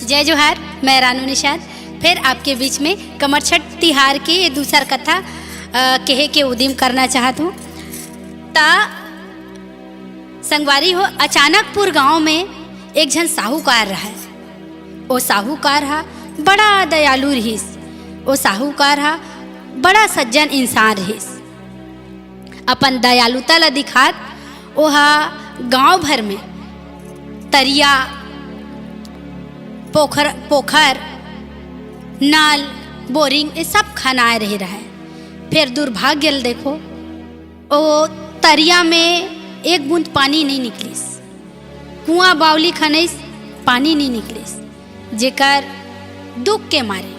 जय जोहार। मैं रानू निषाद फिर आपके बीच में कमर छठ तिहार की ये दूसरा कथा कहे के उद्यम करना चाहत हूँ। ता संगवारी हो, अचानकपुर गांव में एक जन साहूकार रहा। वो साहूकार हा बड़ा दयालु रहीस। वो साहूकार हा बड़ा सज्जन इंसान रहीस। अपन दयालुता ला दिखात ओहा गांव भर में तरिया, पोखर, नाल, बोरिंग ये सब खनाए रहे रहा है। फिर दुर्भाग्य देखो, ओ तरिया में एक बूंद पानी नहीं निकलिस। कुआं बावली खनैस, पानी नहीं निकलिस। जेकर दुख के मारे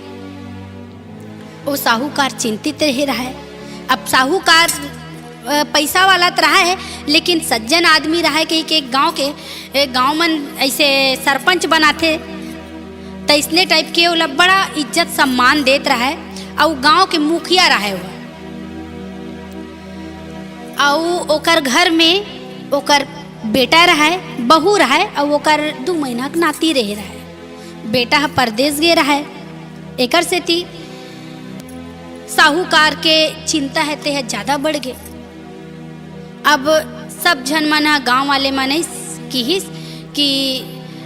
वो साहूकार चिंतित रह रहा है। अब साहूकार पैसा वाला तो रहा है, लेकिन सज्जन आदमी रहा है कि गांव में ऐसे सरपंच बनाते तो इसने टाइप के वो बड़ा इज्जत सम्मान देत रहा है। और गांव के मुखिया रहा है वो। और ओकर घर में ओकर बेटा रहा है, बहू रहा है, और ओकर 2 महीना के नाती रह रहा है। बेटा परदेश गे रहा है। एकर से थी साहूकार के चिंता है ते ज़्यादा बढ़ गए। अब सब जन मन गाँव वाले मन किहिस कि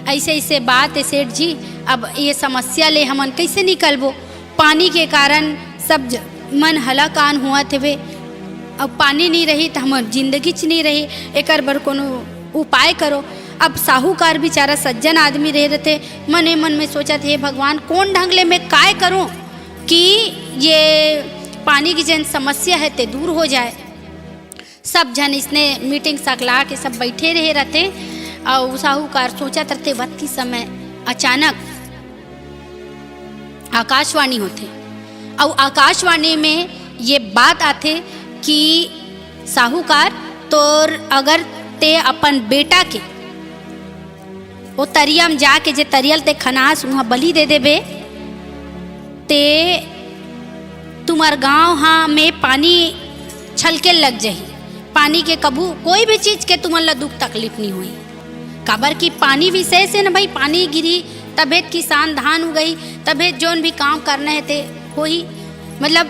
ऐसे ऐसे बात है सेठ जी, अब ये समस्या ले हमन कैसे निकलबो। पानी के कारण सब मन हलाकान हुआ थे। अब पानी नहीं रही तो हमार जिंदगी च नहीं रही। एकर बर कोनो उपाय करो। अब साहूकार बेचारा सज्जन आदमी रह रहे थे। मन में सोचा थे, भगवान कौन ढंग ले मैं काय करूं कि ये पानी की जन समस्या है ते दूर हो जाए। सब जन इसने मीटिंग सकला के सब बैठे रहे रहते। और साहूकार सोचा रहते वक्त के समय अचानक आकाशवाणी होते। और आकाशवाणी में ये बात आते कि साहूकार तोर अगर ते अपन बेटा के वो तरिया में जाके जे तरियल ते खनास वहाँ बलि दे देबे ते तुम्हार गाँव हाँ में पानी छलके लग जाही। पानी के कबू कोई भी चीज़ के तुम्हार ला दुख तकलीफ नहीं हुई। काबर की पानी विषय से न भाई, पानी गिरी तबे किसान धान उगई, तबे जोन भी काम करना है ते हो ही। मतलब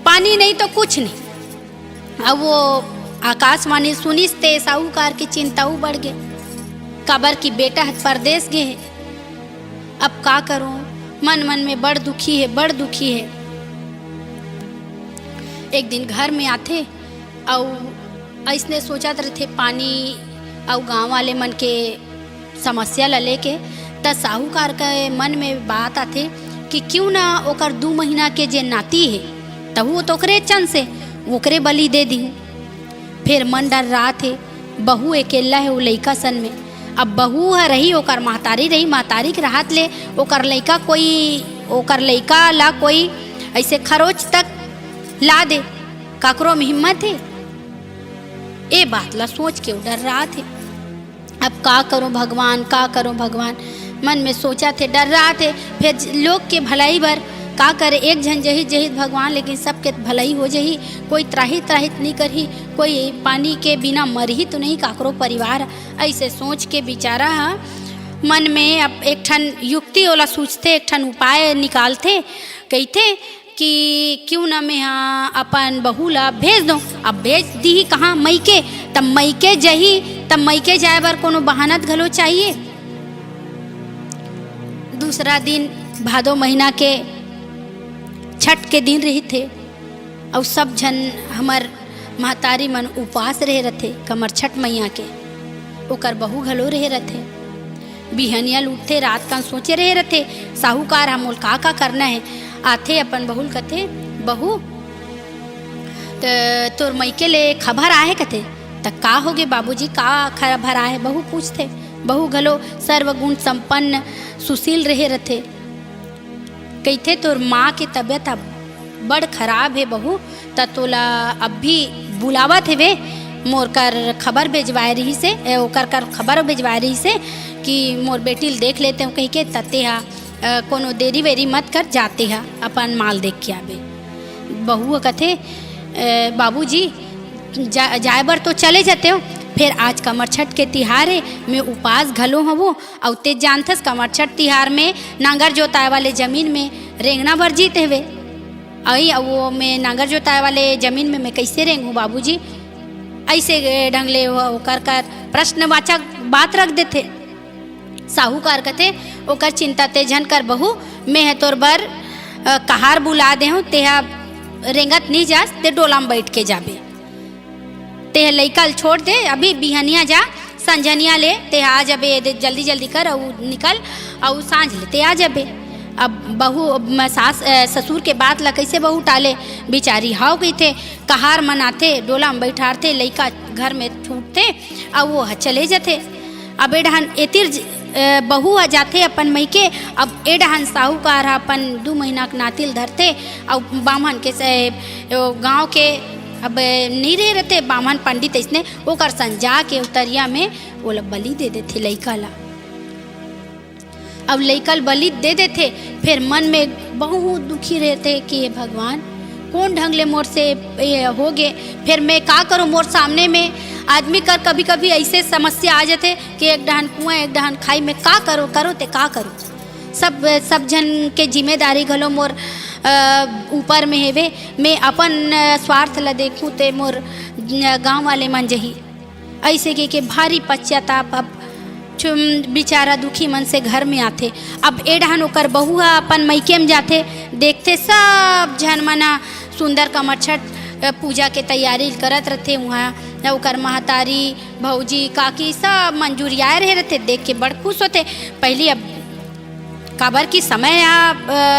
पानी नहीं तो कुछ नहीं। अब वो आकाशवाणी सुनिस ते साहूकार की चिंताऊ बढ़ गए। काबर की बेटा परदेश गए है। अब का करूं, मन में बड़ दुखी है। एक दिन घर में आते और ऐसने सोचा रहे पानी और गांव वाले मन के समस्या ला लेके। त साहूकार के मन में बात आते कि क्यों ना ओकर 2 महीना के जे नाती है तब वो तो ओकरे चन से ओकरे बलि दे दी। फिर मन डर रहा थे, बहू अकेला है वो लइका सन में। अब बहू है रही, ओकर महतारी रही, महतारी के राहत ले ओकर लइका ला कोई ऐसे खरोच तक ला दे, काकरो में हिम्मत है। ये बात ला सोच के डर रहा थे। अब का करो भगवान, मन में सोचा थे, डर रहा थे। फिर लोग के भलाई बर का करे, एक जन जहित भगवान, लेकिन सबके भलाई हो जही। कोई त्राहित नहीं करही, कोई पानी के बिना मरही तो नहीं काकरो परिवार। ऐसे सोच के बेचारा मन में अब एक ठन युक्ति ओला सोचते, एक ठन उपाय निकालते। कहते कि क्यों ना मैं अपन बहू ला भेज दूँ। अब भेज दी कहाँ, मईके। तब मईके जही, तब मईके जाए बर कोनो बहानत घलो चाहिए। दूसरा दिन भादो महीना के छठ के दिन रही थे। और सब जन हमार महतारी मन उपवास रहे रहते कमर छठ मैया के। ओकर बहू घलो रहे रहते। बिहनिया उठते, रात का सोचे रहे रहते साहूकार हमोल का करना है। आथे अपन बहुल कथे, बहू तोर मईके ले खबर आए कथे। तक का होगे बाबूजी, का खबर आए? बहू पूछते। बहू घलो सर्वगुण संपन्न सुशील रहे रहते। कहते तोर माँ की तबीयत अब बड़ खराब है बहू, तोला अब भी बुलावत है वे। मोर कर खबर भेजवाए रही से, ओकर खबर भेजवाए रही से कि मोर बेटी देख लेते हो। कह के तते हा कोनो देरी वेरी मत कर, जाते हा अपन माल देख के आबे। बहू कथे बाबूजी जाए बर तो चले जाते हो, फिर आज कमरछठ के तिहार है, मैं उपास घलो हवो। और ते जानथस कमरछठ तिहार में नांगर जोताए वाले जमीन में रेंगना भर जीत हवे। आई वो मैं नांगर जोताए वाले जमीन में मैं कैसे रेंगूँ बाबूजी? ऐसे ढंग ले कर प्रश्नवाचक बात रख देते। साहूकार कहते ओकर चिंता ते झन कर बहू, मैं है तोर बर कहार बुला दे हूँ, तेहा रेंगत नहीं जास, ते डोला में बैठ के जाबे, ते लइकल छोड़ दे, अभी बिहनिया जा, संझनिया ले ते आ जाबे, जल्दी जल्दी कर और निकल और सांझ ले ते आ जाबे। अब बहू सास ससुर के बात ला कैसे बहू टाले, बिचारी हाव गई थे, कहार मनाते, डोला में बैठाते, लइका घर में छूटते और वो चले जाते। अब एडहन एतिर बहू आ जाते अपन मई के। अब एडहन साहूकार अपन 2 महीना के नातिल धरते और बामन के गांव के अब नहीं रहे रहते बामन पंडित, इसने ओकर संजा के उतरिया में वो लोग बलि दे देते लइका ला। अब लइकल बलि दे देते, फिर मन में बहुत दुखी रहते कि ये भगवान कौन ढंग ले मोर से हो गए, फिर मैं का करूँ? मोर सामने में आदमी कर कभी कभी ऐसे समस्या आ जाते कि एक डहन कुआं एक डहन खाई, में का करो ते का करूँ? सब जन के जिम्मेदारी घलो मोर ऊपर में हेवे, मैं अपन स्वार्थ ला देखूँ ते मोर गांव वाले मन जही ऐसे के भारी पश्चाताप। अब बेचारा दुखी मन से घर में आते। अब एडहन ओकर बहुआ अपन मैके में जाते, देखते सब झन मना सुंदर कमरछठ पूजा के तैयारी करत रहते। वहाँ ओकर महतारी भौजी काकी सब मंजूरियाए रहे रहते, देख के बड़ खुश होते। पहली अब काबर की समय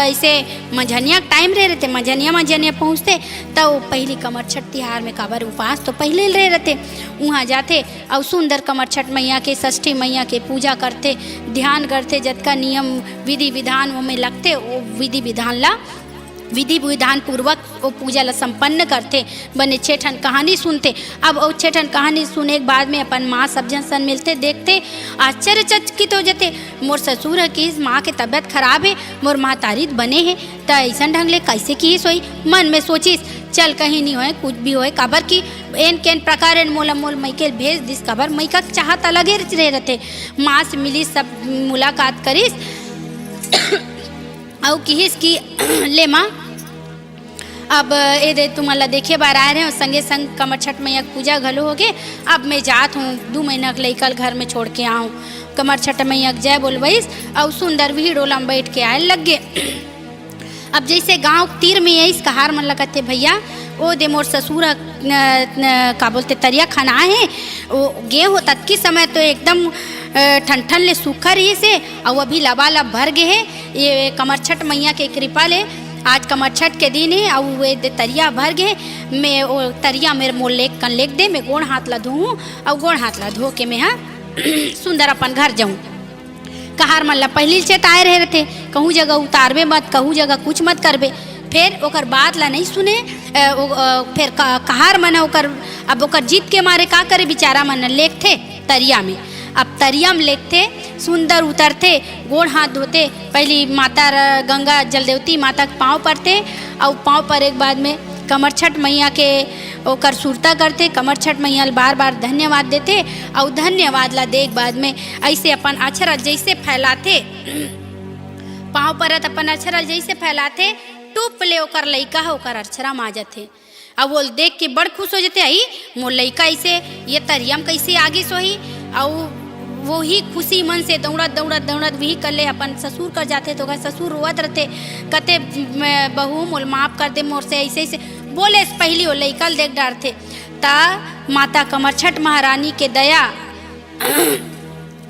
ऐसे मंझनिया टाइम रहे रहते, मंझनिया पहुँचते तो पहली कमरछठ तिहार में काबर उपास तो पहले रहे रहते। वहाँ जाते और सुंदर कमरछठ मैया के षष्ठी मैया के पूजा करते, ध्यान करते, जतका नियम विधि विधान वो में लगते वो विधि विधान पूर्वक वो पूजा ला संपन्न करते। बने छेठन कहानी सुनते। अब वो छेठन कहानी सुने के बाद में अपन माँ सब जन सन मिलते, देखते आश्चर्यचकित हो जाते। मोर ससुर है कि माँ के तबीयत खराब है, मोर माँ तारीफ बने हैं तो ऐसा ढंग ले कैसे की सोई। मन में सोचिस चल कहीं नहीं होए कुछ भी होए, काबर की एन केन प्रकार मोल मई के भेज दिस, काबर मई का चाहत अलगे रहे रहते। माँ से मिली सब मुलाकात करिस और किहिस की ले माँ अब ए दे तुम्हारा देखे बार आए रहे हो, संगे संग कमरछठ मैया पूजा घलो हो गए। अब मैं जात हूँ 2 महीना के लइकल घर में छोड़ के आऊँ। कमरछठ मैया जय बोलबईस और सुंदर भी डोला में बैठ के आए लग गए। अब जैसे गांव तीर में यही कहार मन लगते भैया ओ दे मोर ससुर का बोलते तरिया खाना है वो गे हो तक की समय तो एकदम ठंठन ले सूखा रही से और अभी लबालब भर गए है। ये कमरछठ मैया के कृपा ले आज कमरछठ के दिन है और वे तरिया भर गए। मैं वो तरिया मेरे मोर लेक दे, मैं गोड़ हाथ ला धोऊँ और गोड़ हाथ ला धो के मैं हाँ सुंदर अपन घर जाऊँ। कहार मन ला पहली चेताए रहे थे, कहूँ जगह उतारबे मत, कहूँ जगह कुछ मत करबे। फिर ओकर बात ला नहीं सुने, फिर कहार मन ओकर अब ओकर जीत के मारे का करे, बेचारा मन लेक थे तरिया में। अब तरिया में लेकते सुंदर उतरते, गोड़ हाथ धोते, पहली माता गंगा जलदेवती माता के पाँव पड़ते और पाँव पर एक बाद में कमरछठ मैया के ओकर सुरता करते। कमरछठ मैया बार बार धन्यवाद देते और धन्यवाद ला देख बाद में ऐसे अपन अक्षरा जैसे फैलाते, पाँव परत अपन अक्षरा जैसे फैलाते, टूप ले ओकर लइका है ओकर अक्षरा मा जाते। अब वो देख के बड़ खुश हो जाते, आई मोर लइका ऐसे ये तरियम कैसे आगे सोही। और वो ही खुशी मन से दौड़त वही कर ले अपन ससुर कर जाते। तो ससुर रोवत रहते, कहते बहू मोल माफ़ कर दे मोर से ऐसे बोले। पहली वो लइकल देख डारते ता माता कमरछठ महारानी के दया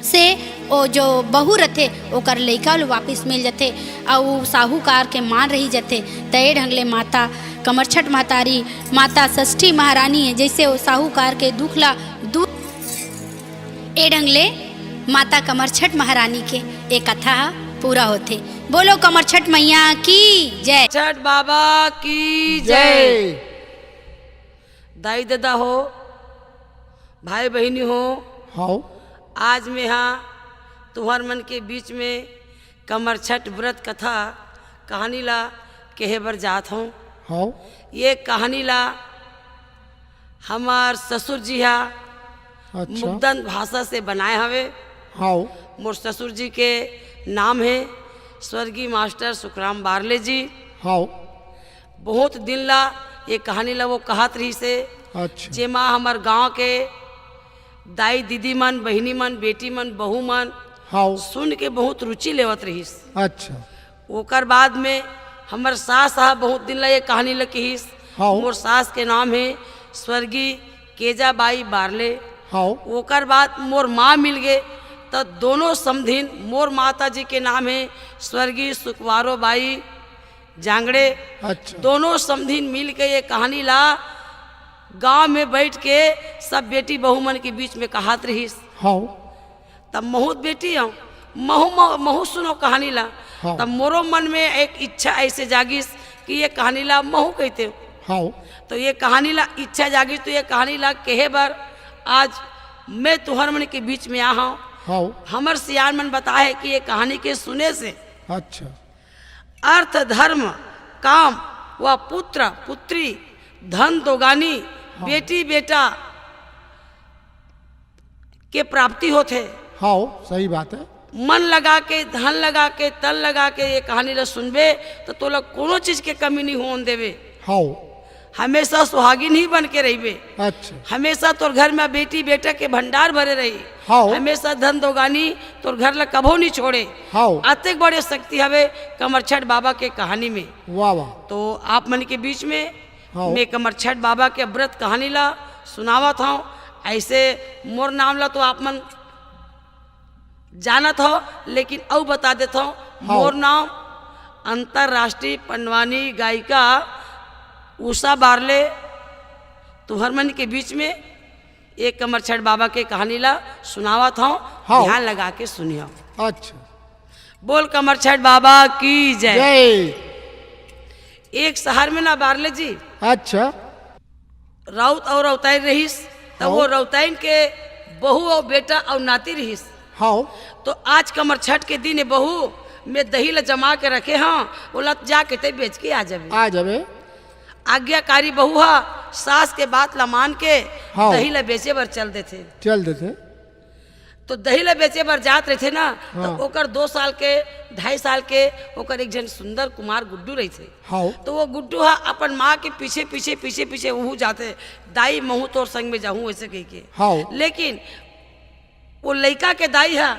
से ओ जो बहू रहते ओकर लइका वापस मिल जाते और साहूकार के मान रही जाते। तय ढंग ले माता कमरछठ महतारी माता षष्ठी महारानी है, जैसे वो साहूकार के दुख ला दूर ए ढंग ले माता कमरछठ महारानी के एक कथा पूरा होते। बोलो कमरछठ मैया की जय, छठ बाबा की जय। दाई दादा हो, भाई बहनी हो, आज मैं यहाँ तुम्हार मन के बीच में कमरछठ व्रत कथा कहानी ला कहे बर जात हूँ। ये कहानी ला हमार ससुर जी हा अच्छा। मुग्धन भाषा से बनाए हवे। हाँ मोर ससुर जी के नाम है स्वर्गीय मास्टर सुखराम बारले जी। हाँ बहुत दिन ला ये कहानी ला वो कहत रही से, अच्छा जेमा हमार गांव के दाई दीदी मन, बहिनी मन, बेटी मन, बहू मन हाँ सुन के बहुत रुचि लेवत रहीस। अच्छा ओकर बाद में हमर सास साहब बहुत दिन ला ये कहानी ला कहिस। हाँ मोर सास के नाम है स्वर्गीय केजाबाई बारले। हाँ ओकर बाद मोर माँ मिल गए तो दोनों समधिन, मोर माता जी के नाम है स्वर्गीय सुखवारो बाई जांगड़े। अच्छा दोनों समधिन मिल के ये कहानी ला गांव में बैठ के सब बेटी बहू मन के बीच में कहत रहीस। हाँ तब महूत बेटी हूँ, महू सुनो कहानी ला। हाँ। तब मोरो मन में एक इच्छा ऐसे जागिस कि ये कहानी ला महू कहते हो। हाँ तो ये कहानी ला इच्छा जागिस, तो ये कहानी ला कहे बर आज मैं तुहर मन के बीच में आ हूँ। हाँ हमर सियान मन बताए कि ये कहानी के सुने से अच्छा अर्थ, धर्म, काम व पुत्र पुत्री, धन दोगानी, बेटी बेटा के प्राप्ति होते। हाँ सही बात है। मन लगा के, धन लगा के, तन लगा के ये कहानी ला सुनबे तो तोला कोनो चीज के कमी नहीं होन देवे। हाँ हमेशा सुहागिन ही बन के रहिबे। अच्छा हमेशा तोर घर में बेटी बेटा के भंडार भरे रही। हाँ। हमेशा धन दोगानी तोर घर ला कभो नहीं छोड़े। हाँ अतेक बड़े शक्ति हवे कमरछठ बाबा के कहानी में। वाह वाह तो आप मन के बीच में हाँ। मैं कमरछठ बाबा के व्रत कहानी ला सुनावत हूँ। ऐसे मोर नाम ला तो आप मन जानत हो, लेकिन अब बता देता हूँ। हाँ। मोर नाम अंतरराष्ट्रीय पंडवानी गायिका उषा बारले तुहर मन के बीच में एक कमरछठ बाबा के कहानी ला सुनावत हूँ। हाँ। ध्यान लगा के सुनियो। अच्छा बोल कमरछठ बाबा की जय। जय। एक शहर में ना बारले जी अच्छा राउत और रौताइन रहीस। तो हाँ। वो रौताइन के बहू और बेटा और नाती रहीस। हाँ तो आज कमरछठ के दिन बहू में दही ला जमा के रखे हाँ, बोला जाके ते बेच के आ जाबे। आ जाबे। आज्ञाकारी बहू हा सास के बात ला मान के हाँ। दही ला बेचे बर चल देते। चल देते। तो दही ला बेचे बर जात रहे थे ना। हाँ। तो ओकर 2 साल के 2.5 साल के ओकर एक जन सुंदर कुमार गुड्डू रही थे। हाँ तो वो गुड्डू हा अपन माँ के पीछे पीछे पीछे पीछे वहू जाते, दाई महू तोर संग में जाऊँ ऐसे कह के। हाँ लेकिन वो लड़का के दाई है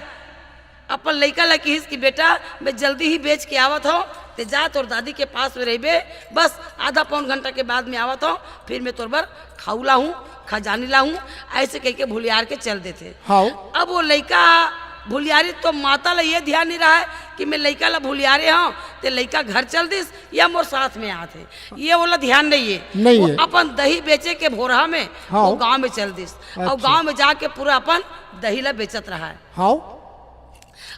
अपन लड़का ला कहिस कि बेटा मैं जल्दी ही बेच के आवत हूँ, ते जा तोर दादी के पास में रहिबे, बस आधा पौन घंटा के बाद में आवत हूँ, फिर मैं तोर बर खाऊला हूँ, खजानी ला हूँ, ऐसे कह के भुलियार के चल देते। हाँ अब वो लड़का भुलियारी तो माता ला ये ध्यान नहीं रहा है कि मैं लड़का ला भुलियारे हूँ, ते लड़का घर चल दिस या मोर साथ में आते, ये वाला ध्यान नहीं है। नहीं वो है। अपन दही बेचे के भोरहा में हाँ। वो गांव में चल दिस और अच्छा। गांव में जाके पूरा अपन दही ला बेचत रहा है। हाँ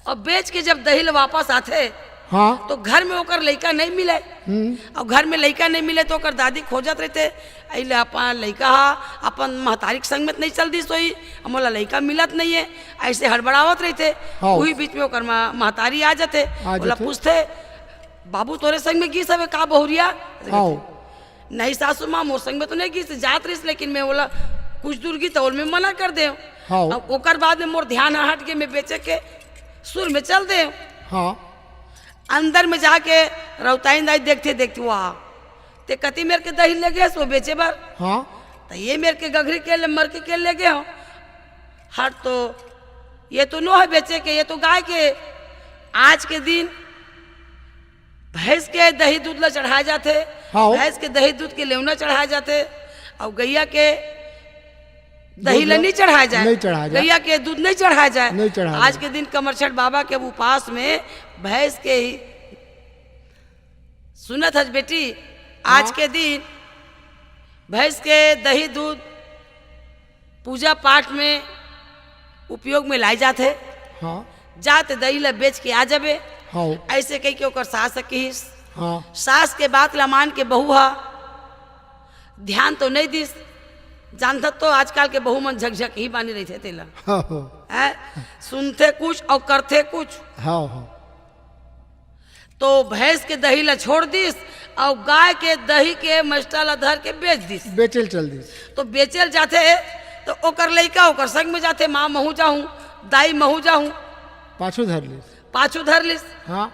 और बेच के जब दही ला वापस आते हाँ तो घर में ओकर लड़का नहीं मिले। और घर में लड़का नहीं मिले तो ओकर दादी खोजत रहते, अले अपन लड़का हा अपन महतारी के संग में नहीं चल दी सोई, मोला लड़का मिलत नहीं है, ऐसे हड़बड़ावत रहते। हाँ। वही बीच में ओकर महतारी आ जाते, बोला जाते। पूछते बाबू तोरे संग में गी सब का बहुरिया। हाँ नहीं सासू माँ मोर संग में तो नहीं गी जात रही, लेकिन मैं बोला कुछ दूर की तो मैं मना कर दे। हाँ। अब ओकर बाद में मोर ध्यान हट के मैं बेचे के सुर में चल दे। हाँ अंदर में जाके रौताइन दाई देखते देखते वाह ते कति मेरे के दही ले गए सो बेचे बार। हाँ तो ये मेरे के गघरी के ले मर के ले गए हो हट, तो ये तो नो है बेचे के, ये तो गाय के। आज के दिन भैंस के दही दूध ला चढ़ाए जाते। हाँ। भैंस के दही दूध के लेवना चढ़ाए जाते और गैया के दही ला नहीं चढ़ाया जाए, नहीं चढ़ाया जाए। गैया के दूध नहीं चढ़ाया जाए। नहीं चढ़ाया आज जाए। के दिन कमरछठ बाबा के उपास में भैंस के ही सुनत हज बेटी। आज के दिन भैंस के दही दूध पूजा पाठ में उपयोग में लाई जाते। हाँ जाते दही ला बेच के आ जाबे। हाँ ऐसे कह के ओकर सास कहिस। हाँ सास के बात ला मान के बहू हा ध्यान तो नहीं दिस। जानता तो आजकल के बहू मन झकझक ही बानी रही थे तेला हाँ सुनते कुछ और करते कुछ। हाँ हाँ तो भैंस के दही ला छोड़ दिस और गाय के दही के मस्टा ला धर के बेच दिस। बेचल चल दी। तो बेचल जाते तो ओकर लइका ओकर संग में जाते, माँ महू जाऊं, दाई महू जाऊं, पाछू धर ली। पाछू धर लिस। हाँ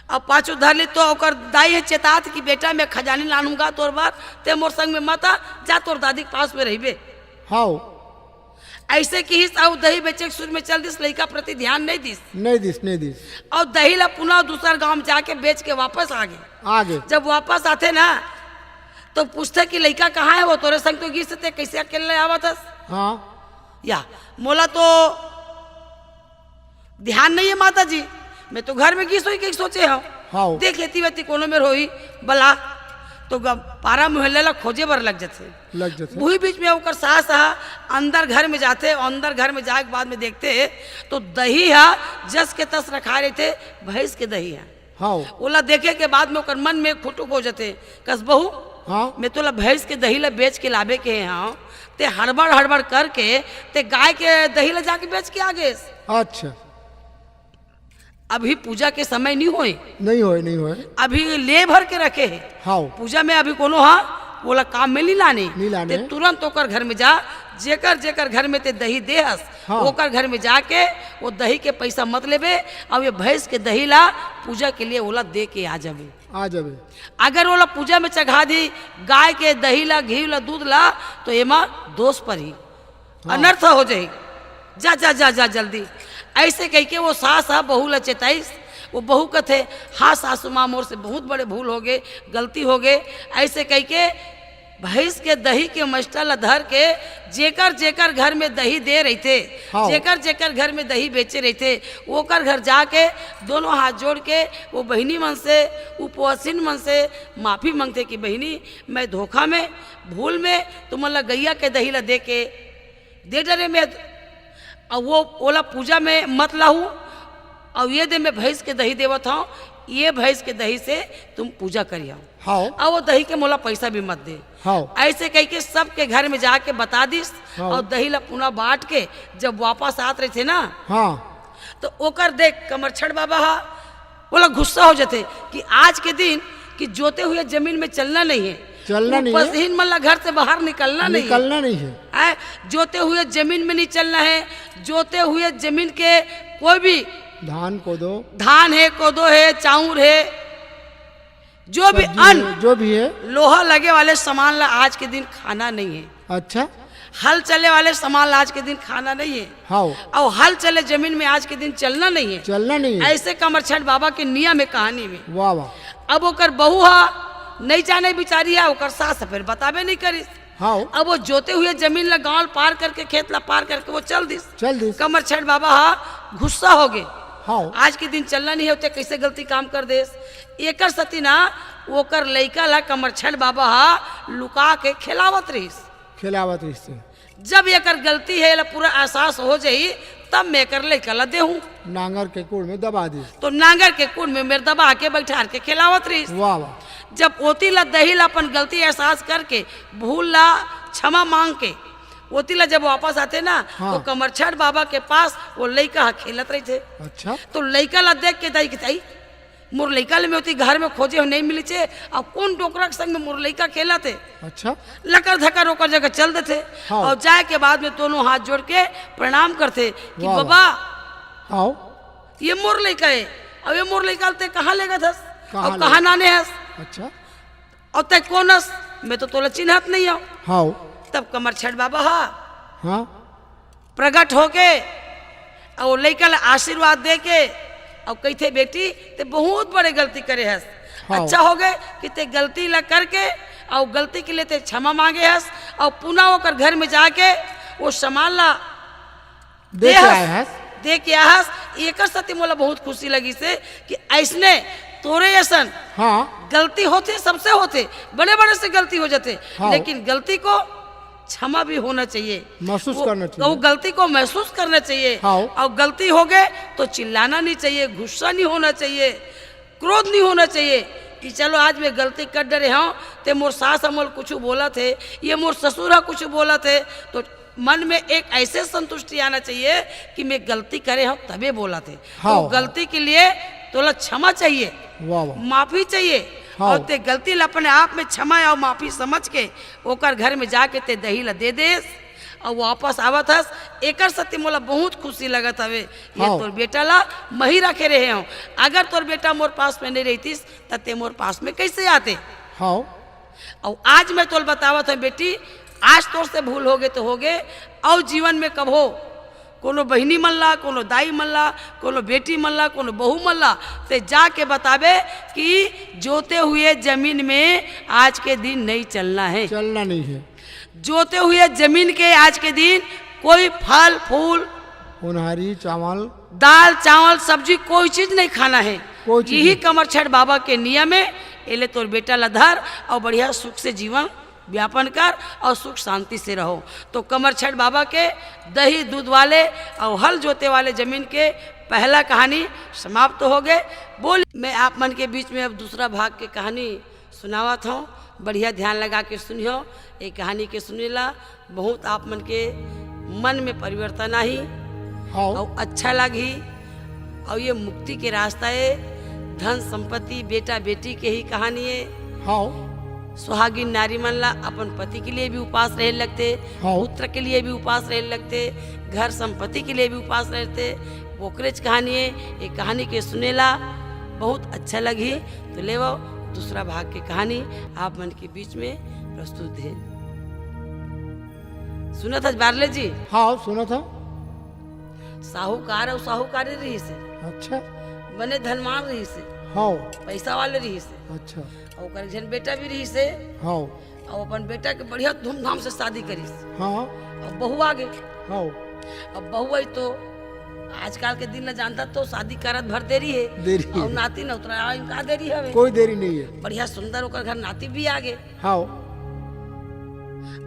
अब पाछू धर ली तो ओकर दाई है चेतात कि बेटा मैं खजानी लानूंगा तोर बार, ते मोर संग में मत आ, जा तोर दादी के पास में रहिबे। हाँ ऐसे की ही साहू दही बेचे के सुर में चल दिस, लइका प्रति ध्यान नहीं दिस। नहीं दिस, नहीं दिस। और दही ला पुनः दूसर गांव में जाके बेच के वापस आ गए। आगे जब वापस आते ना तो पूछते कि लइका कहाँ है, वो तोरे संग तो गिर से कैसे अकेले आवा था। हाँ या मोला तो ध्यान नहीं है माता जी, मैं तो घर में गिस हुई कहीं सोचे हो, हाँ देख लेती वेती कोनो में रोही बला तो पारा मोहल्ले ला खोजे बर लग जाते। वही बीच में ओकर सास अंदर घर में जाते, और अंदर घर में जाए के बाद में देखते तो दही है जस के तस रखा रहे थे, भैंस के दही है। हाँ ओला देखे के बाद में ओकर मन में खुटुक हो जाते, कस बहू हाँ मैं तोला भैंस के दही ला बेच के लाबे के हाँ, ते हड़बड़ हड़बड़ करके ते गाय के दही ला जाके बेच के आ गए। अच्छा अभी पूजा के समय नहीं होए, नहीं होए, नहीं होए, अभी ले भर के रखे है। हाँ पूजा में अभी कोनो हाँ बोला काम में नहीं लाने, नहीं लाने। ते तुरंत ओकर घर में जा, जेकर जेकर घर में ते दही दे हस, हाँ। ओकर घर में जाके वो दही के पैसा मत लेबे, और ये भैंस के दही ला पूजा के लिए ओला दे के आ जाबे। आ जाबे। अगर ओला पूजा में चढ़ा दी गाय के दही ला, घी ला, दूध ला, तो एमा दोष पर ही अनर्थ हो जाए। जा जा जा जा जल्दी। ऐसे कह के वो सास बहू ला चेताइस। वो बहू कथे हाँ सासू माँ मोर से बहुत बड़े भूल हो गए, गलती हो गए। ऐसे कह के भैंस के दही के मस्टा ला धर के जेकर जेकर घर में दही दे रहे थे, हाँ। जेकर जेकर घर में दही बेचे रहे थे, ओकर घर जाके दोनों हाथ जोड़ के वो बहिनी मन से, उपवासिन मन से माफ़ी मांगते कि बहिनी मैं धोखा में, भूल में तुमला गैया के दही ला दे डरे में, और वो ओला पूजा में मत लाहू, और ये दे मैं भैंस के दही देवत हूँ, ये भैंस के दही से तुम पूजा करिए। हाँ और वो दही के मोला पैसा भी मत दे। हाँ ऐसे कह के सबके घर में जाके बता दिस, हाँ। और दही ला पुनः बांट के जब वापस आते रहे थे ना, हाँ तो ओकर देख कमरछड़ बाबा बोला गुस्सा हो जाते कि आज के दिन कि जोते हुए जमीन में चलना नहीं है, चलना नहीं है, पसीन मन ला घर से बाहर निकलना नहीं है। निकलना नहीं है। जोते हुए जमीन में नहीं चलना है, जोते हुए जमीन के कोई भी धान कोदो, धान है, कोदो है, चाउर है, जो भी सब्जी है, अन्न जो भी है, लोहा लगे वाले सामान ला आज के दिन खाना नहीं है। अच्छा हल चले वाले सामान ला आज के दिन खाना नहीं है, हाँ और हल चले जमीन में आज के दिन चलना नहीं है। चलना नहीं है। ऐसे कमरछठ बाबा के नियम है कहानी में। वाह वाह। अब ओकर बहू हा नहीं जाने बिचारी है, ओकर सास फिर बताबे नहीं करी। हाँ अब वो जोते हुए जमीन ला गांव पार करके, खेत ला पार करके वो चल दिस। चल दिस। कमरछठ बाबा हा गुस्सा हो गए, हाँ आज के दिन चलना नहीं होते, कैसे गलती काम कर देस। एकर सती ना ओकर लइका ला कमरछठ बाबा हा लुका के खिलावत रहीस। खिलावत इससे जब एकर गलती है पूरा एहसास हो जाई, तब मैं कर लइका ला देहूं, नांगर के कुड़ में दबा दी। तो नांगर के कुंड में मेरे दबा के बैठा के खिलावत रहीस। वाह वाह। जब ओती ला दही ला अपन गलती एहसास करके, भूल ला क्षमा मांग के ओती ला जब वापस आते ना, हाँ। तो कमरछठ बाबा के पास वो लइका खेलत रहे थे। अच्छा तो लइका ला देख के दाई ताई मोर लइका ले में होती घर में खोजे हो नहीं मिली चे, अब कौन डोकरा के संग में मोर लइका खेला थे। अच्छा लकर धकर ओकर जगह चल देते, हाँ। और जाए के बाद में दोनों हाथ जोड़ के प्रणाम करते कि वाह, बाबा आओ ये मोर लइका है, अब ये मोर लइका ते कहाँ लेगा थस, कहाँ और कहाँ नाने हस, अच्छा और ते कौन हस, मैं तो तोला चिन्हत नहीं हूँ। हाँ तब कमरछठ बाबा हाँ प्रकट होके और वो लइका ला आशीर्वाद दे के और कहते बेटी ते बहुत बड़े गलती करे हस, हाँ। अच्छा हो गए कि ते गलती ला करके और गलती के लिए ते क्षमा मांगे हस, और पुनः होकर घर में जाके वो सामान ला दे के आए हस। दे के आहस। एकर सती मोला बहुत खुशी लगी से कि ऐसने तोरे ऐसन हाँ गलती होते, सबसे होते, बड़े बड़े से गलती हो जाते, हाँ। लेकिन गलती को क्षमा भी होना चाहिए, महसूस वो- करना चाहिए। वो गलती को महसूस करना चाहिए, हाँ। और गलती हो गए तो चिल्लाना नहीं चाहिए, गुस्सा नहीं होना चाहिए, क्रोध नहीं होना चाहिए कि चलो आज मैं गलती कर डरे हूँ, ते मोर सास अमल कुछ बोला थे, ये मोर ससुर हा कुछ बोला थे, तो मन में एक ऐसे संतुष्टि आना चाहिए कि मैं गलती करे हूँ तबे बोला थे। हाँ। तो गलती के लिए तोला क्षमा चाहिए, वाह वाह। माफी चाहिए, हाँ। और ते गलती ला अपने आप में क्षमा और माफी समझ के ओकर घर में जाके ते दही ला दे देस, और वापस आवत हस एकर सत्य मोला बहुत खुशी लगत हवे ये हाँ। तोर बेटा ला मही रखे रहे हो अगर तोर बेटा मोर पास में नहीं रहतीस त ते मोर पास में कैसे आते हाँ और आज मैं तोल बतावत हूँ बेटी आज तोर से भूल होगे तो होगे और जीवन में कब हो कोनो बहिनी मल्ला कोनो दाई मल्ला कोनो बेटी मल्ला कोनो बहू मल्ला ते जाके बतावे कि जोते हुए जमीन में आज के दिन नहीं चलना है चलना नहीं है। जोते हुए जमीन के आज के दिन कोई फल फूल उनहारी चावल दाल चावल सब्जी कोई चीज नहीं खाना है कोई चीज यही नहीं। कमरछठ बाबा के नियम है एले तोर बेटा लधर और बढ़िया सुख से जीवन व्यापन कर और सुख शांति से रहो तो कमरछठ बाबा के दही दूध वाले और हल जोते वाले जमीन के पहला कहानी समाप्त हो गए बोल मैं आप मन के बीच में अब दूसरा भाग के कहानी सुनावत हूँ बढ़िया ध्यान लगा के सुनियो ये कहानी के सुनेला बहुत आप मन के मन में परिवर्तन आई हाँ और अच्छा लगी और ये मुक्ति के रास्ता है धन संपत्ति बेटा बेटी के ही कहानी है हाँ सुहागिन नारी मन ला अपन पति के लिए भी उपास रहे लगते हाँ। पुत्र के लिए भी उपास रहे लगते घर संपत्ति के लिए भी उपास रहते पोखरेज कहानी है ये कहानी के सुनेला बहुत अच्छा लगी तो ले वो दूसरा भाग की कहानी आप मन के बीच में प्रस्तुत है सुना था बारले जी हाँ सुना था। साहूकार और साहूकारी रही से अच्छा बने धनवान रही से हाँ पैसा वाले रही से अच्छा और ओकर जन बेटा भी रही से हाँ और अपन बेटा के बढ़िया धूमधाम से शादी करी से हाँ और बहू आ गई हाँ अब बहू आई तो आजकल के दिन न जानता तो शादी करत भर देरी है देरी है। और नाती न उतरा इनका देरी है कोई देरी नहीं है। बढ़िया सुंदर होकर घर नाती भी आ गए हाँ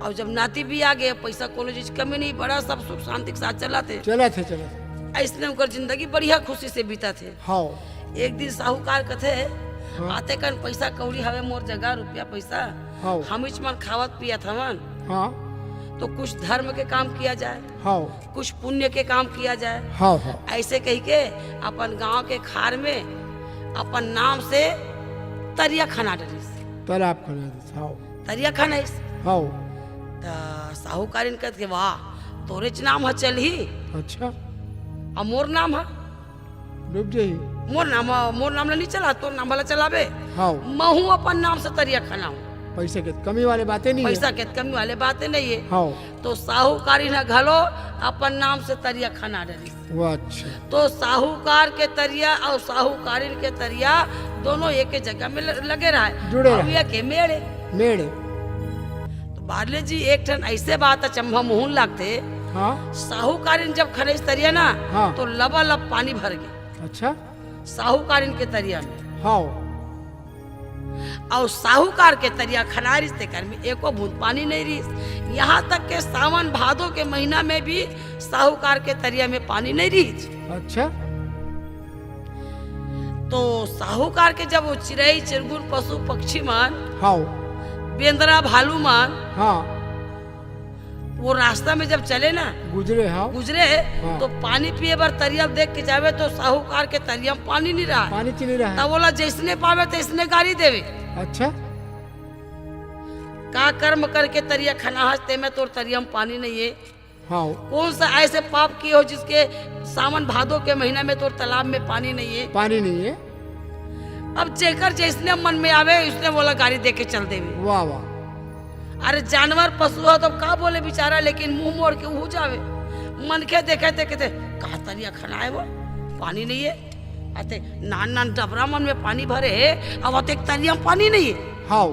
और जब नाती भी आ गए पैसा कोनो चीज कमी नहीं बड़ा सब सुख शांति के साथ चला थे चला थे ऐसने उनकर जिंदगी बढ़िया खुशी से बीता थे हाँ एक दिन साहूकार कथे हाँ। आते कन पैसा कौड़ी हवे मोर जगह रुपया पैसा हाँ हम मन खावत पिया थवन हाँ तो कुछ धर्म के काम किया जाए हाँ कुछ पुण्य के काम किया जाए हाँ हाँ ऐसे कह के अपन गांव के खार में अपन नाम से तरिया खाना डरी तालाब खाना हाँ तरिया खाना हाँ साहूकारिन कहत के वाह तोरे च नाम है चल ही अच्छा और मोर नाम है डूब जाही मोर नाम ला नहीं चला तोर नाम वाला चलावे हाँ महू अपन नाम से तरिया खाना हूँ पैसे के कमी वाले बातें नहीं पैसा है। के कमी वाले बातें नहीं है हाँ तो साहूकारी न घलो अपन नाम से तरिया खाना डरी वो अच्छा तो साहूकार के तरिया और साहूकारिन के तरिया दोनों एक ही जगह में लगे रहा जुड़े और रहे। ये के मेड़े मेड़े तो बारले जी एक ठन ऐसे बात है चंभा मुहून लागते हाँ साहूकारिन जब खनिज तरिया ना हाँ। तो लबालब पानी भर गए अच्छा साहूकारिन के तरिया में हाँ और साहूकार के तरिया खनारिस ते कर में एको बूंद पानी नहीं रही यहाँ तक के सावन भादो के महीना में भी साहूकार के तरिया में पानी नहीं रही अच्छा तो साहूकार के जब वो चिड़ई चिरगुन पशु पक्षी मान हाँ बेंदरा भालू मान हाँ वो रास्ता में जब चले ना गुजरे हाँ गुजरे हाँ। तो पानी पिए बार तरिया देख के जावे तो साहूकार के तरिया में पानी नहीं रहा पानी चली रहा है तब बोला जैसने पावे तैसने गाड़ी देवे अच्छा का कर्म करके तरिया खाना हंसते में तो तरिया में पानी नहीं है हाँ कौन सा ऐसे पाप किए हो जिसके सावन भादो के महीना में तो तालाब में पानी नहीं है पानी नहीं है। अब जेकर जैसने मन में आवे उसने बोला गाड़ी दे के चल देवे वाह वाह अरे जानवर पशु हो तो का बोले बेचारा लेकिन मुंह मोड़ के हो जावे मन के देखे देखते कहा तरिया खाना है वो पानी नहीं है अते नान नान डबरा मन में पानी भरे है अब अते तरिया में पानी नहीं है हाँ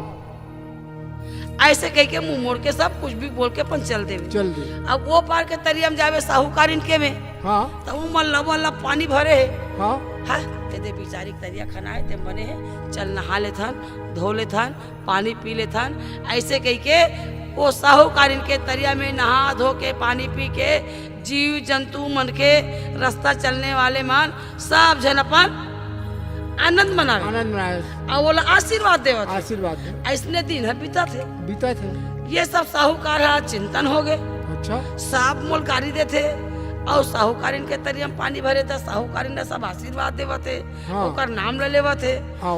ऐसे कह के मुंह मोड़ के सब कुछ भी बोल के अपन चल देवे चल दे अब वो पार के तरिया में जावे साहूकार इनके में हाँ तो वो मन लब पानी भरे है हाँ हाँ ते दे बेचारी के तरिया खाना है ते बने है चल नहा ले थन धो ले थन पानी पी ले थन ऐसे कह के वो साहूकार इनके तरिया में नहा धो के पानी पी के जीव जंतु मन के रास्ता चलने वाले मान सब जन अपन आनंद मनावे आनंद मनाए और बोला आशीर्वाद देवा आशीर्वाद दे ऐसने दिन है बीता थे बीता थे ये सब साहूकार है चिंतन हो गए अच्छा साहब मोल गाड़ी देते और साहूकारिन के तरिया में पानी भरे थे साहूकारिन ने सब आशीर्वाद देवा थे हाँ। ओकर नाम ले लेवा थे हाँ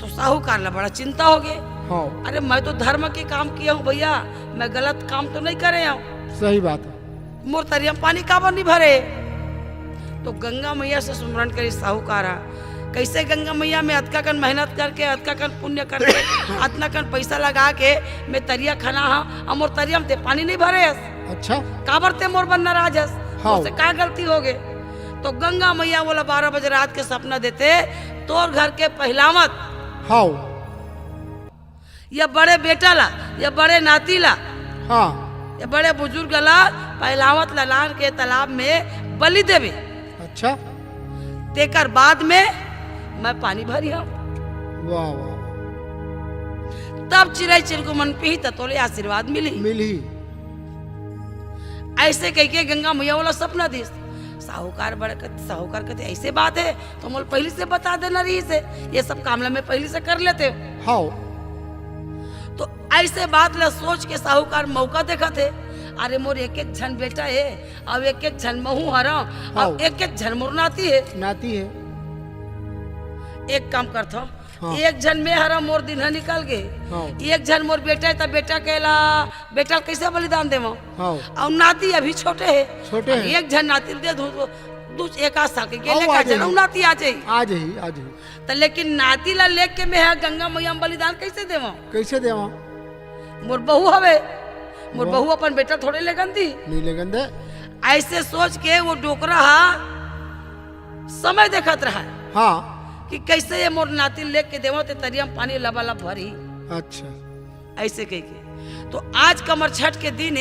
तो साहूकार ला बड़ा चिंता हो गई हाँ अरे मैं तो धर्म के काम किया हूँ भैया मैं गलत काम तो नहीं करे हूँ सही बात है। मोर तरिया में पानी काबर नहीं भरे। तो गंगा मैया से सुमरन करी साहूकारा, कैसे गंगा मैया में अतका कन मेहनत करके, अतका कन पुण्य करके, अतना कन पैसा लगा के मैं तरिया खाना हा, और मोर तरिया में ते पानी नहीं भरे। अच्छा काबर ते मोर बन नाराज हस, हाँ। उससे क्या गलती हो गए। तो गंगा मैया बोला 12 बजे रात के सपना देते, तोर घर के पहलावत हाँ या बड़े बेटा ला या बड़े नाती ला हाँ या बड़े बुजुर्ग ला पहलावत लान के तालाब में बलि देवे। अच्छा तेकर बाद में मैं पानी भरी हूँ। वाह वाह तब चिड़ै चिरगुमन पी तोले आशीर्वाद मिली। ऐसे कह के गंगा मैया वाला सपना दी। साहूकार साहूकार कहते ऐसे बात है तो मोल पहले से बता देना रही से, ये सब कामला में पहले से कर लेते हो। हाँ तो ऐसे बात ला सोच के साहूकार मौका देखा थे, अरे मोर एक एक झन बेटा है, अब एक एक झन महू हरा, अब एक एक झन मोर नाती है। एक काम करता हूँ, हाँ। एक झन में हरा मोर दिन निकल गए, हाँ। एक झन मोर बेटा है, तब बेटा कहला बेटा कैसे बलिदान दे हाँ। और नाती अभी छोटे है, छोटे हैं। एक झन नाती दे दू एक आध साल के हाँ, गेले आ का जाई। जन नाती आ जाई। आज ही तो लेकिन नाती ला लेके के मैं गंगा मैया में बलिदान कैसे देवा। कैसे देवा। मोर बहू हवे, मोर वाह। बहू अपन बेटा थोड़े लेगन दी। नहीं लेगन दे। ऐसे सोच के वो डोकरा समय देखत रहा हाँ कि कैसे ये मोर नाती लेके देवा ते तरिया में पानी लबालब भरी। अच्छा ऐसे कह के तो आज कमर छठ के दिन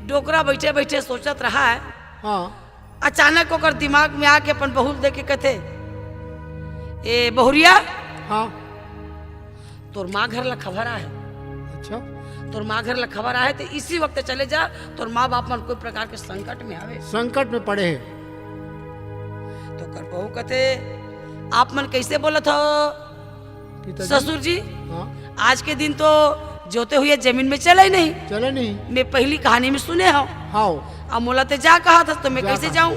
डोकरा बैठे बैठे सोचत रहा है। हाँ अचानक ओकर दिमाग में आके अपन बहू देख के कहते, ए बहुरिया हाँ तोर माँ घर ला खबर है। अच्छा तोर माँ घर ला खबर आए तो इसी वक्त चले जा, तोर माँ बाप मन कोई प्रकार के संकट में आवे। संकट में पड़े हैं। तो कर बहू कहते आप मन कैसे बोलत हो पिताजी। ससुर जी, हाँ आज के दिन तो जोते हुए जमीन में चला ही नहीं। चले नहीं। मैं पहली कहानी में सुने हो, हाँ अब मोला ते जा कहा था तो मैं जा कैसे कहा। जाऊं,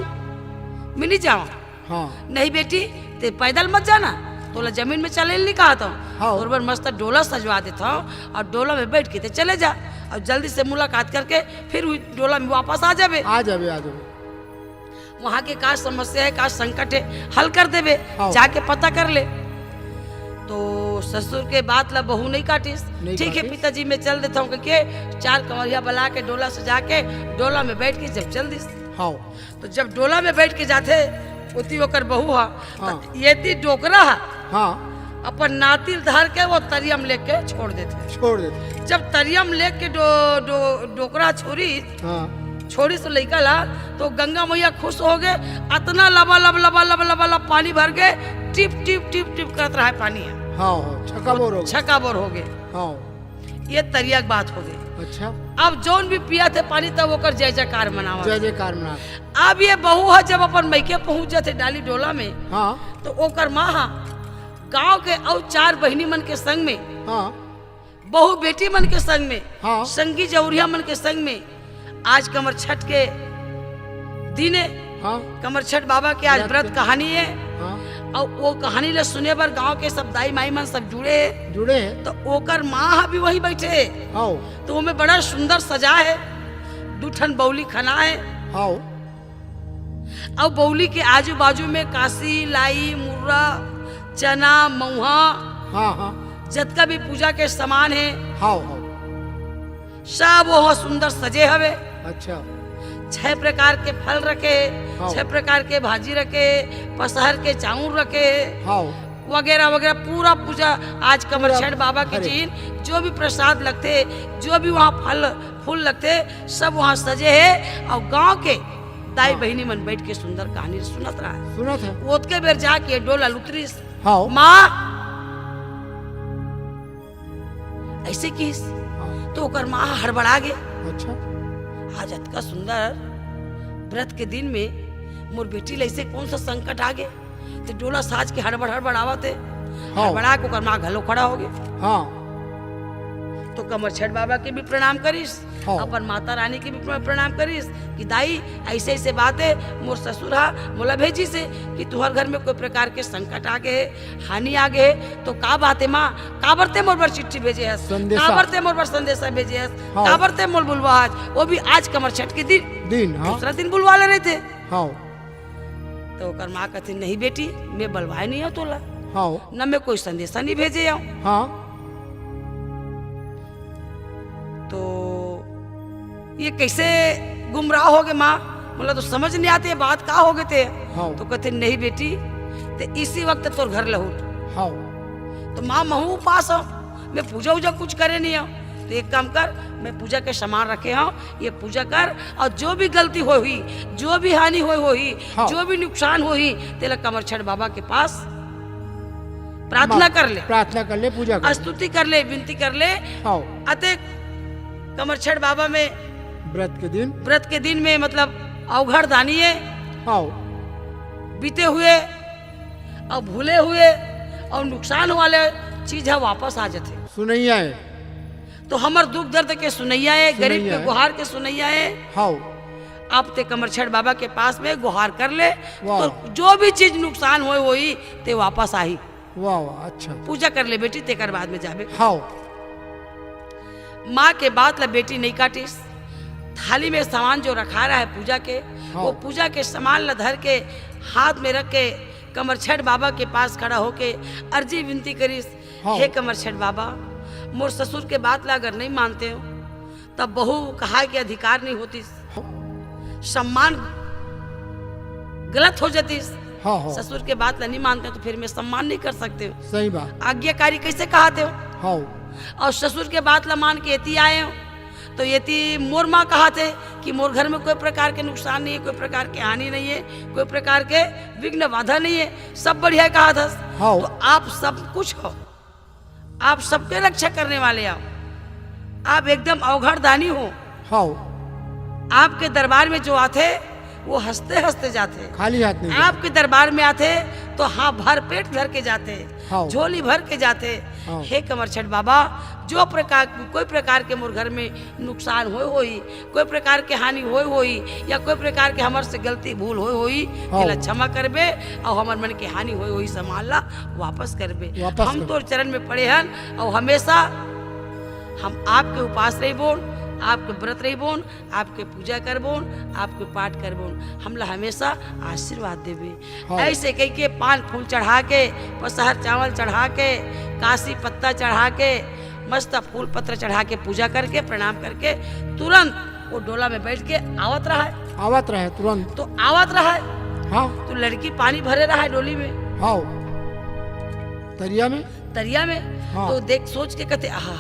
मैं नहीं जाऊं। हाँ नहीं बेटी ते पैदल मत जाना, तोला जमीन में चले नहीं कहा था। हाँ। और बार मस्त डोला सजवा देता हूँ और डोला में बैठ के ते चले जा और जल्दी से मुलाकात करके फिर डोला में वापस आ जावे। आ जावे आ जावे। वहाँ के का समस्या है, का संकट है, हल कर देवे, हाँ। जाके पता कर ले। तो ससुर के बात ला बहू नहीं काटिस। नहीं ठीक है काटिस। पिताजी मैं चल देता हूँ के 4 कमरिया बला के डोला सजा के डोला में बैठ के जब चल दिस। हाँ तो जब डोला में बैठ के जाते उती ओकर बहू हा, हाँ। तो ये डोकरा हा हाँ अपन नाती धर के वो तरियम लेके छोड़ देते। छोड़ देते। जब तरियम लेके डोकरा छोड़ी से लइका ला तो गंगा मैया खुश हो गए, अतना लबा पानी भर गए, टिप टिप टिप टिप करत रहा है पानी। हाँ हाँ छकाबोर हो गया। छकाबोर हो गए। हाँ ये तरिया की बात हो गई। अच्छा अब जौन भी पिया थे पानी तब ओकर जय जयकार मनावा। जय जयकार मना। अब ये बहू है जब अपन मैके पहुंच जाते डाली डोला में, हाँ तो ओकर माँ गांव के और 4 बहिनी मन के संग में, हाँ बहू बेटी मन के संग में, हाँ। संगी जौरिया मन के संग में आज कमर छठ के दिन है। हाँ कमर छठ बाबा के आज व्रत कहानी है। हाँ और वो कहानी ले सुने बर गांव के सब दाई माई मन सब जुड़े है। जुड़े हैं। तो ओकर माँ भी वही बैठे है। हाँ तो वो में बड़ा सुंदर सजा है, 2 ठन बौली खना है। हाँ और बौली के आजू बाजू में काशी लाई मुर्रा चना मऊहा हाँ हाँ जतका भी पूजा के सामान है हाँ हाँ सब वो सुंदर सजे हवे। अच्छा 6 प्रकार के फल रखे, हाँ। 6 प्रकार के भाजी रखे, पसहर के चाउर रखे हाँ वगैरह वगैरह पूरा पूजा आज कमर पूरा छठ बाबा के अरे। चीन जो भी प्रसाद लगते, जो भी वहाँ फल फूल लगते सब वहाँ सजे है। और गांव के दाई हाँ। बहिनी मन बैठ के सुंदर कहानी सुनत रहा है। सुना था। ओतके बेर जाके डोला लुतरीस हाँ माँ ऐसे किस हाँ। तो ओकर माँ हड़बड़ा गे। अच्छा आज अतका सुंदर व्रत के दिन में मोर बेटी ले ऐसे कौन सा संकट आ गए। तो डोला साज के हड़बड़ आवत है। हाँ। हड़बड़ा को ओकर माँ घलो खड़ा हो गए। हाँ तो कमर छठ बाबा के भी प्रणाम करिस हाँ। अपन माता रानी के भी प्रणाम करिस कि दाई ऐसे ऐसे बात है, मोर ससुर हा मोला भेजी से कि तुहर घर में कोई प्रकार के संकट आ गए हानि आ गए, तो का बात है माँ, का बरते मोर पर चिट्ठी भेजे है, संदेशा। का बरते मोर पर संदेशा भेजे है, हाँ। का बरते मोर बुलवा आज, वो भी आज कमर छठ के दिन हाँ दूसरा दिन बुलवा ले रहे थे। हाँ तो ओकर माँ कहती नहीं बेटी मैं बलवाए नहीं हूँ तोला, हाँ न मैं कोई संदेशा नहीं भेजे हूँ। हाँ तो ये कैसे गुमराह हो गए माँ, बोला तो समझ नहीं आती है बात का हो गए थे। हाँ। तो कहते नहीं बेटी ते इसी वक्त तोर घर लहूट, हाँ तो माँ महू उपास हो, मैं पूजा उजा कुछ करे नहीं हूँ, तो एक काम कर मैं पूजा के सामान रखे हूँ, ये पूजा कर और जो भी गलती हुई जो भी हानि हुई हाँ। जो भी नुकसान हुई तेरा कमरछठ बाबा के पास प्रार्थना कर ले, प्रार्थना कर ले, पूजा कर ले। स्तुति कर ले, विनती कर ले। हाँ अतः कमरछठ बाबा में व्रत के दिन में मतलब अवघड़ दानी है, हाँ बीते हुए और भूले हुए और नुकसान वाले चीज है वापस आ जाते। सुनैया है, तो हमर दुख दर्द के सुनैया है, गरीब सुनैया के है। गुहार के सुनैया है। हाँ आप ते कमरछठ बाबा के पास में गुहार कर ले, वाह। तो जो भी चीज नुकसान होई ते वापस आई। वाह वाह अच्छा। पूजा कर ले बेटी, तेकर बाद में जाबे। हाँ माँ के बात ला बेटी नहीं काटिस, थाली में सामान जो रखा रहा है पूजा के, हाँ। वो पूजा के सामान ला धर के हाथ में रख के कमरछठ बाबा के पास खड़ा होके अर्जी विनती करिस। हाँ। हे कमरछठ बाबा, मोर ससुर के बात ला अगर नहीं मानते हो तब बहू कहा के अधिकार नहीं होती, सम्मान गलत हो जाती। हाँ हाँ ससुर के बात ला नहीं मानते हो तो फिर मैं सम्मान नहीं कर सकते हो, सही बात। आज्ञाकारी कैसे कहते हो। हाँ और ससुर के बात ला मान के एती आए हो, तो एती मोर माँ कहा थे कि मोर घर में कोई प्रकार के नुकसान नहीं है, कोई प्रकार के हानि नहीं है, कोई प्रकार के विघ्न बाधा नहीं है, सब बढ़िया कहा था। हाँ। तो आप सब कुछ हो, आप सबके रक्षा करने वाले आओ, आप एकदम अवघड़ दानी हो। हाँ आपके दरबार में जो आते वो हंसते हंसते जाते, खाली हाथ नहीं आपके दरबार में आते तो हाँ भर पेट भर के जाते, हाँ। झोली भर के जाते। हाँ। हे कमरछठ बाबा, जो प्रकार कोई प्रकार के मोर घर में नुकसान होई, कोई प्रकार के हानि होई या कोई प्रकार के हमर से गलती भूल होई हाँ। तेला क्षमा करबे और हमर मन के हानि होई संभाल ला वापस करबे। वापस हम कर। तो चरण में पड़े हन और हमेशा हम आपके उपास रही बोन, आपके व्रत रही बोन, आपके पूजा कर बोन, आपके पाठ कर बोन, हमला हमेशा आशीर्वाद देवे। हाँ। ऐसे कह के पान फूल चढ़ा के, पसहर चावल चढ़ा के, काशी पत्ता चढ़ा के, मस्त फूल पत्र चढ़ा के पूजा करके प्रणाम करके तुरंत वो डोला में बैठ के आवत रहा है। आवत रहे तुरंत। तो आवत रहा है हाँ तो लड़की पानी भरे रहा है डोली में, हाँ तरिया में। तरिया में। हाँ। तो देख सोच के कहते आहा,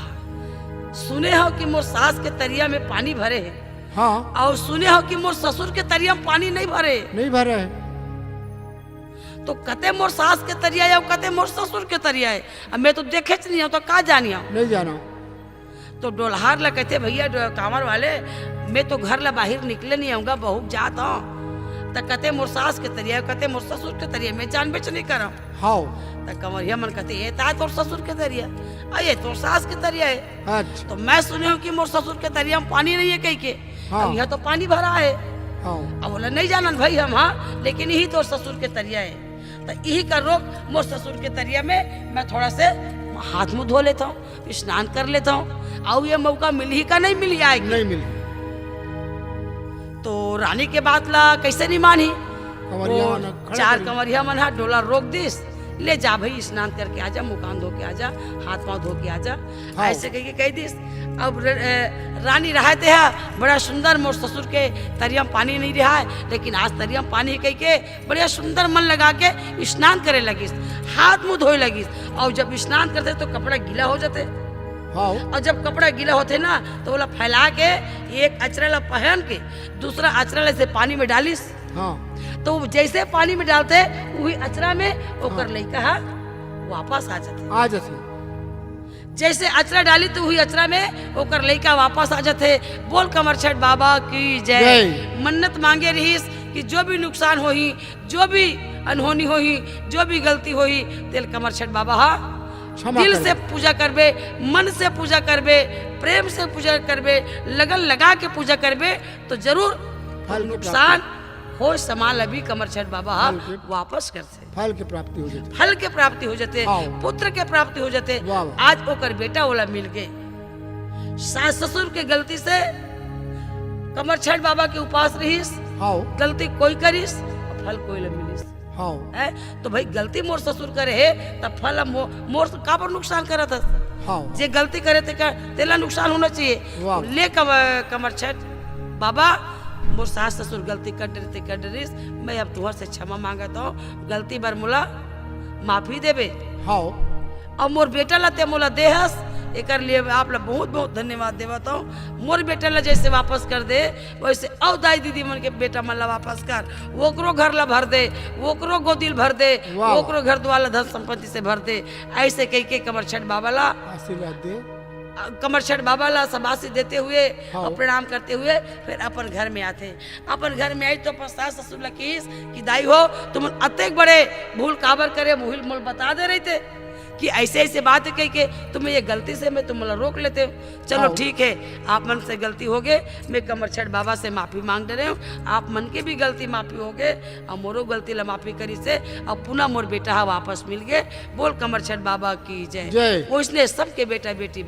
सुने हो कि मोर सास के तरिया में पानी भरे है, हाँ और सुने हो कि मोर ससुर के तरिया में पानी नहीं भरे। नहीं भरे है। तो कते मोर सास के तरिया है और कते मोर ससुर के तरिया है, अब मैं तो देखे नहीं हूँ तो का जानिया। नहीं जाना। तो डोलहार ला कहते भैया कांवर वाले, मैं तो घर ला बाहर निकले नहीं आऊंगा, बहुत जाता हूँ। तो कते मोर सास के तरिया कते मोर ससुर के तरिया, मैं जान बेच नहीं कर। हाँ तो कंवरिया मन कहते ये ता तोर ससुर के तरिया और ये तोर सास के तरिया है। अच्छा। तो मैं सुने हूँ कि मोर ससुर के तरिया में पानी नहीं है कहीं के, हाँ। अब यहाँ तो पानी भरा है। हाँ अब बोला नहीं जानन भाई हम, हाँ लेकिन यही तो ससुर के तरिया है। तो यही कर रोक मोर ससुर के तरिया में मैं थोड़ा से हाथ मुंह धो लेता हूँ, स्नान कर लेता हूँ, और ये मौका मिल ही का नहीं मिली आएगी। नहीं मिली। तो रानी के बात ला कैसे नहीं मानी, कंवरिया वो मन खड़ा चार करी। कंवरिया मन हा डोला रोक दिस, ले जा भाई स्नान करके आजा, मुँह कान धो के आजा, हाथ पाँव धो के आजा। हाँ। ऐसे कह के कह दिस। अब रानी रहते है बड़ा सुंदर, मोर ससुर के तरिया में पानी नहीं रहा है, लेकिन आज तरिया में पानी कह के बड़ा सुंदर मन लगा के स्नान करे लगिस, हाथ मुंह धोए लगिस। और जब स्नान करते तो कपड़ा गीला हो जाते, हाँ और जब कपड़ा गीला होते ना तो बोला फैला के एक अचरला पहन के दूसरा अचरले से पानी में डालिस। हाँ तो जैसे पानी में डालते वही अचरा में ओकर लइका वापस आ जाते। आ जाते। जैसे अचरा डाली तो वही अचरा में ओकर लइका वापस आ जाते। बोल कमरछठ बाबा की जय। जय। मन्नत मांगे रहीस कि जो भी नुकसान होही, जो भी अनहोनी होही, जो भी गलती होही, तेल कमरछठ बाबा क्षमा दिल करबे। से पूजा करबे, मन से पूजा करबे, प्रेम से पूजा करबे, लगन लगा के पूजा करबे तो जरूर फल की नुकसान हो समाल अभी कमर छठ बाबा फल की- वापस करते, फल की प्राप्ति हो जाती फल के प्राप्ति हो जाते, हाँ। पुत्र के प्राप्ति हो जाते। वाह, वाह। आज ओकर बेटा वाला मिल गए, सास ससुर के गलती से कमर छठ बाबा के उपास रहीस, हाउ गलती कोई करीस फल कोई ला मिलिस हाउ है। तो भाई गलती मोर ससुर करे है तब फल मोर का पर नुकसान करत है। हाउ जे गलती करे तेला नुकसान होना चाहिए। वाह। ले कमर छठ बाबा मोर सास ससुर गलती कर डरिस, मैं अब तुहर से क्षमा मांगत हूँ, गलती बर मोला माफी देबे हाउ और मोर बेटा ला ते मोला देहस, एकर लिए आप ला बहुत बहुत धन्यवाद देवत हूँ। मोर बेटा ला जैसे वापस कर दे वैसे औ दाई दीदी मन के बेटा मन ला वापस कर, ओकरो घर ला भर दे, ओकरो गोदिल भर दे, वाह। ओकरो घर द्वार धन संपत्ति से भर दे। ऐसे कह के कमर छठ बाबा ला आशीर्वाद दे। कमर छठ बाबा ला शबासी देते हुए हाँ। और प्रणाम करते हुए फिर अपन घर में आते। अपन घर में आई तो अपन सास ससुर ला कीस कि दाई हो तुम अतेक बड़े भूल काबर करे, मुहिल मोल बता दे रहे थे कि ऐसे ऐसे बात कह के तुम्हें ये गलती से मैं तुम रोक लेते हो। चलो हाँ। ठीक है, आप मन से गलती हो गए, मैं कमर छठ बाबा से माफी मांग दे रहे हूँ, आप मन के भी गलती माफी हो गए और मोरो गलती ला माफी करी से अब पुनः मोर बेटा वापस मिल गए। बोल कमर छठ बाबा की जय। जय। उसने सबके बेटा बेटी